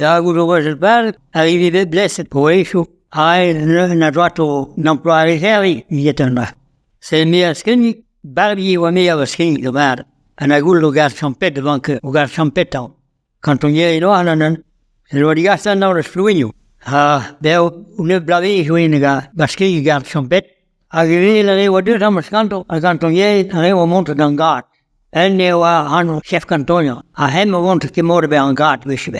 Ja, gut, was het werk. Arrivé de blessé pour échou. Na droite n'emploi réservé, il est un là. C'est meilleur skinny, barbier ou meilleur skinny de merde. Un agul au gars champette devant que, au gars champette. Quand on y est, non, c'est le gars ça dans le flouignou. On est blavé, joué, le gars, parce qu'il garde champette. Arrivé, il arrive au deux ans, quand on y est, arrive au monte dans le garde. Elle n'est pas un chef canton. À hem, on monte qui mord en garde, wish.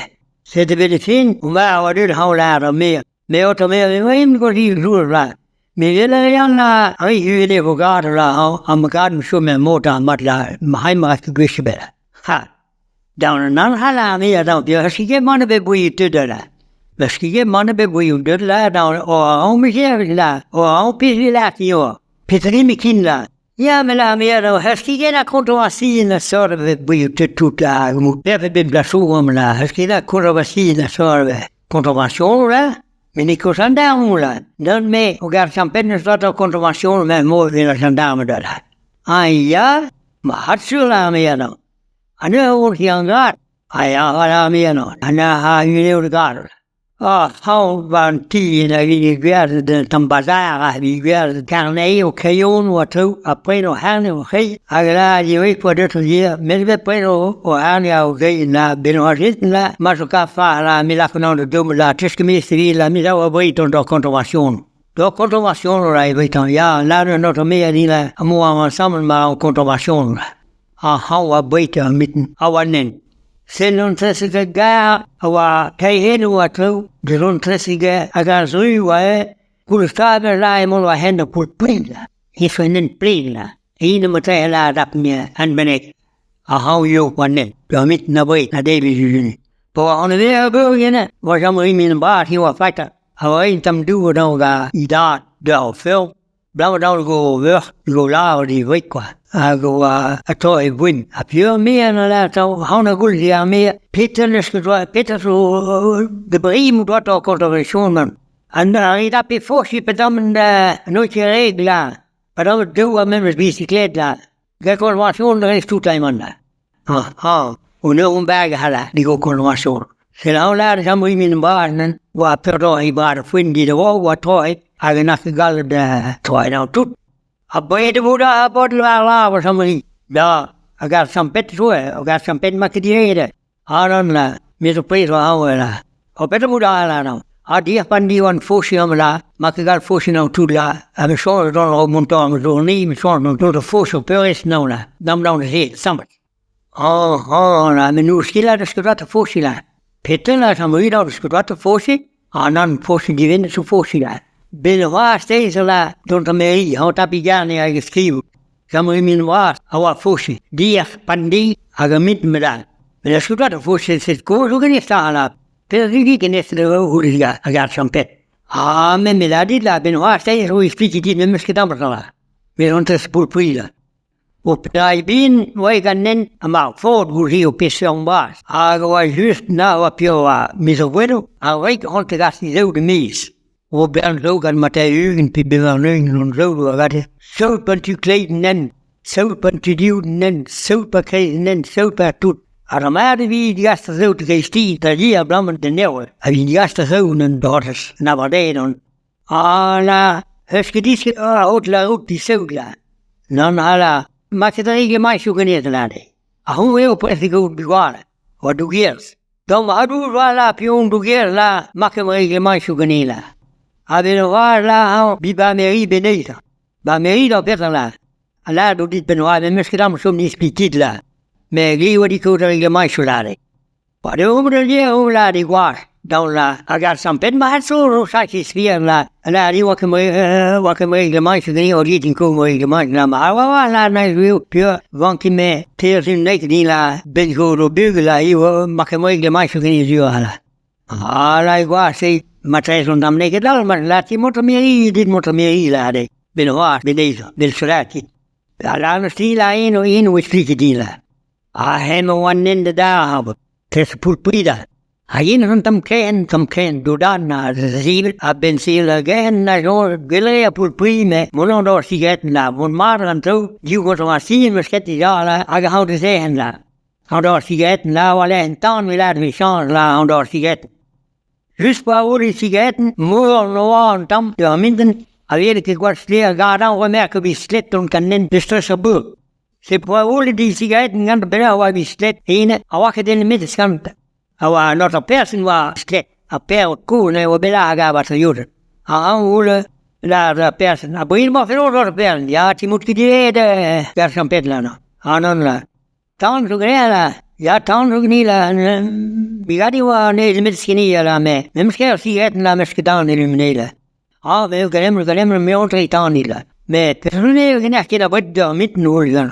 C'était bien fin, on va avoir deux haulards, mais autrement, il faut dire jour là. Mais il y a là, il y a des gars là, en garde, je me monte en mat là, ma que wish. Ha! Dans un an, là, mais dans le parce qu'il y a mon bébé tout de là. Parce qu'il y a mon bébé tout de là, dans un musée là, un pays là qui est. Pétri Mikin là. Ja, mais là, mais alors, est-ce qu'il y a la controversie dans sort de tout là, mon père est bien chaud là, est-ce qu'il y a la controversie dans sort de contravention là, mais les gendarmes là, non mais, regarde, champagne ne soit en contravention, mais moi, les gendarmes là. Ah, ja, ma hat sur la mais alors. On a un qui en garde, ah, ja, mais alors, on a une garde. Ah, how van tea in a rivière de Tambazar, a rivière de Carnet, au Cayon, ou à tout, après nos hannes, au Hay, à la durée pour d'autres jours, mais je vais au hannes, au Hay, la Benoît, la Majoka, la Milaconan de Dome, la Tisque la mise à abri dans contravention. Donc, contravention, là, il va être ya, là, notre meilleur dit là, à moi, ensemble, ma en contravention. Ah, how a bait a mitten, à wanen. C'est l'ontressiga gars, awa kaihen ou atro, de l'ontressiga agazui, ouais, pour le stade là, et mon wahenda pour plein là. Il fait une plein là. Et il ne me traite là d'apnée, un benek. A how you wanen, permit na boy, na David Juni. Pour on est à Burgen, moi j'aimerais m'en battre, il va faire. Awa, il t'am du dans la idée de la film. Blanc dans le go là, il va quoi. Go a toi et win. A pure meer là, on a goût d'y aller. Peter ne se doit, Peter de brim doit en contravention man. And il a pu forcer pendant notre règle là. Pendant deux à même bicyclette là. La contravention reste tout le monde là. On a un bag là, die contravention. C'est là où là, j'aimerais m'en battre, ou à perdre un bar de fin de ou à toi, à une affaire de toi dans tout. A boy de Buddha, a bottle la or somebody. Da, I got some pet to it, I got some pet macadiator. I don't know, Mr. Place or how la. O better Buddha la now. A dear pandi on Foshium la, Macagal Foshium to la. I'm sure don't hold Montom, don't name sure no to the Fosho Paris no la. Dumb down the head, somebody. I'm a new skilla to Scudata Fosila. Peter, some read out of Scudata Foshi, or none Foshi given to Fosila. Benoît steeds là, don't a meri, how tapigani I skrive. Some women was, our Foshi, dear pandi, I got meet me that. But the Scudata Foshi says, go look at this up. Peter, you can ask the who is got, I got some pet. Ah, me la did la, Benoît steeds who is speaking in the Muscadamala. We don't test Pulpilla. Op I been waken about 4 who he piss on bars. I go just now up your Miss Widow. I wake on to gas the old mees. O ben logan Matthew pe bevanung non zo agate. So but you clayton nen, so but you do nen, so pa nen, so pa tut. Aramade vi gasta zo te gesti, ta dia blammen de newe. I mean gasta zo en daughters, navadeen. La, huskediske outla out die sogla. Non ala. Maar ze dreigen mij zoeken neer te laten. Hoe heel prettig goed bewaren. Wat doe je eerst? Dan maar doe waar la pion doe je la. Maak hem regen mij zoeken neer la. Hebben waar la bij mairie beneden. Bij mairie dat beter la. La doe dit benoît, mais misschien dan soms niet spiet la. Maar die wat ik goed regen mij zoeken laten. Wat de over de hoe la die waar. Dan la, I got some pet, maar het zo zachtjes sfeer la. La die wat hem regen mij zoeken neer, of die in komen regen mij zoeken maar la nice real pure, want die me teers in nek die la, ben goed op burger la, hier mag hem regen mij zoeken neer zo la. La ik waar zei, maar zij zo'n dam nek het al, maar laat die motor meer hier, dit motor meer hier la de. Ben waar, ben deze, ben straatje. La nog die la een hoe strieke die la. Hem one in de daar hebben, tes pulpida. Hayin run tam ken dudan na zil a ben sil again na jo gele a pulpui me monon do siget na mon mar an to you go to a sin mesket ya la aga how to say la on dort cigaretten, là, voilà, un temps, mais là, de change, là, on dort cigaretten. Just på alle cigaretten, moren og en tam, det var minden, og jeg ved ikke godt flere garder, og mærker vi slet, og kan den bestræsse bød. Så på alle de cigaretten, kan det bedre, var vi slet ene, og var den middelskant. Og når der persen var slet, og per kone og belager var så gjort. Og han ville lade persen, og på en måde for at persen, ja, til måske det er det, som bedlerne. Og nogen, tagen så græder, ja, tagen så gniller, vi gør det var nede med skinner der med, men skal jo sige, at den der med skedan illuminere. Og vi glemmer med andre tagen i der. Men det er sådan en næste der ved der midten ugen.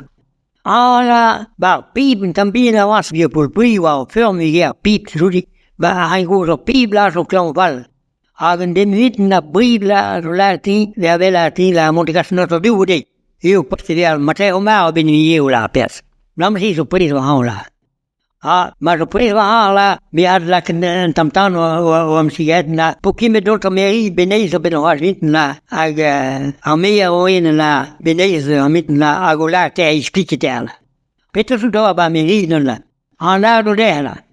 Og der var pipen, den bilen var vi på bry var før vi her pip så det var han går så pibler så klar valg. Og den midten der bibler så lader det være vel at det la måtte kanskje noget du det. Jo på det der Matteo Mao bin vi jo la pers. Når man siger så på det så han la. Maar op een gegeven we hadden een tamtan om sigaretten på kimme dotter med benezen bij de hartwinten aan meer oen benezen aan mitten agula te ispitelen. Peter zo daar bij me aan daar door daar.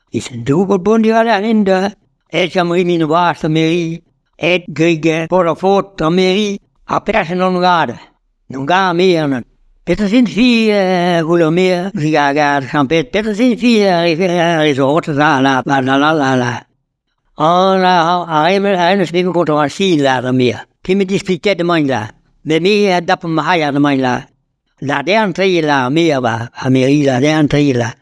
Is een dubbelbond die hadden in de in de water mee het gege voor een voort aan mee a persen on garde. Non ga meer Peter sind vier meer rigagar champet. Peter sind vier resort la. Hij is niet goed om zien laten meer. Kim die spliet de man la. Met meer dat hem haya de man la. La de entre la meer ba Amerika de entre la.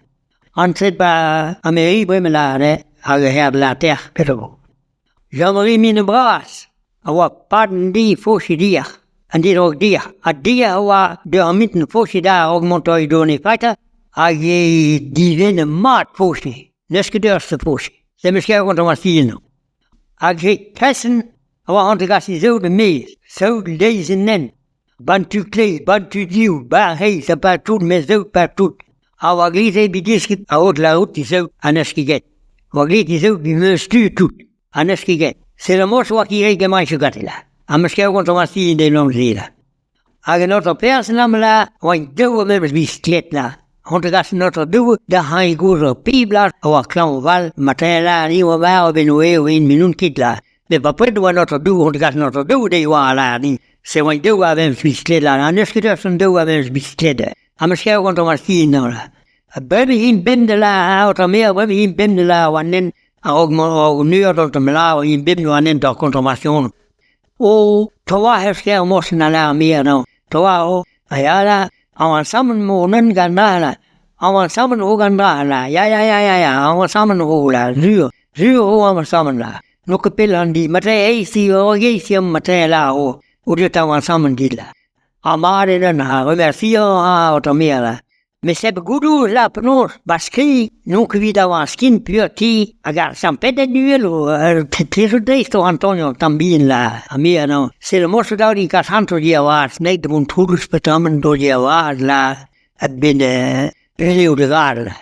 Antret ba Amerika bij me la de haar la terre Peter. Jean-Marie mine bras. Awa paden die foshidier. En dit ook dia. A dia was de mitten fosje daar ook montoy doen in feite. A je die winnen maat fosje. Neske dörste fosje. Ze misschien ook nog maar zien. A je tessen. Awa hante gassi zo de mees. Zo lezen nen. Bantu klee, bantu dieu, ba hei, sa pa tout, mais zo pa tout. Awa glise bidiskit, a oot la oot die zo, a neske get. Awa glise die zo, die me stuur tout. A neske get. Se de mos wak hier eke meisje gatila. A misschien ook nog maar zien de long zila. A je not op persen namela, want doe members wie sklet la. Hante gassi not op doe, da hai goes op pibla, awa klam val, matela, ni wa ba, benueo in minun kitla. De papet wa not op doe, hante gassi not op doe, de wa la ni. Se want doe wa members wie sklet la, a neske dersen doe wa members wie sklet. A misschien ook nog maar zien namela. A baby in bindela, out a meer, baby in bindela, wanen, a ook nu dat de mela, in bindela, wanen, da confirmation. O, toa hefsker mossen ala meer nou. Toa ayala, awan samen monen gandala. Awan samen o gandala. Ja, awan samen o la. Zuur o awan samen la. Nukke pillen die, mate eisi o geisi mate la o. O dit awan samen die la. Amare den ha, remercie ha o meer la. Mais c'est goudou la penor, baski, nous qui vidavons skin purti, agar sampede duelo, teso desto Antonio tambien la, amia no. Se le mosso daudi casanto di awas, ne de un turus petamen do di awas la, ben periode garda,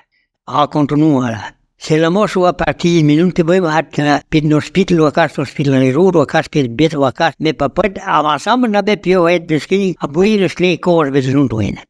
a continua la. Se le mosso a parti minute boi hat pin hospital o cast hospital ne rodo o cast pin bit o cast me papet avançamos na bepio et beski a buir sle cor bezunt wena.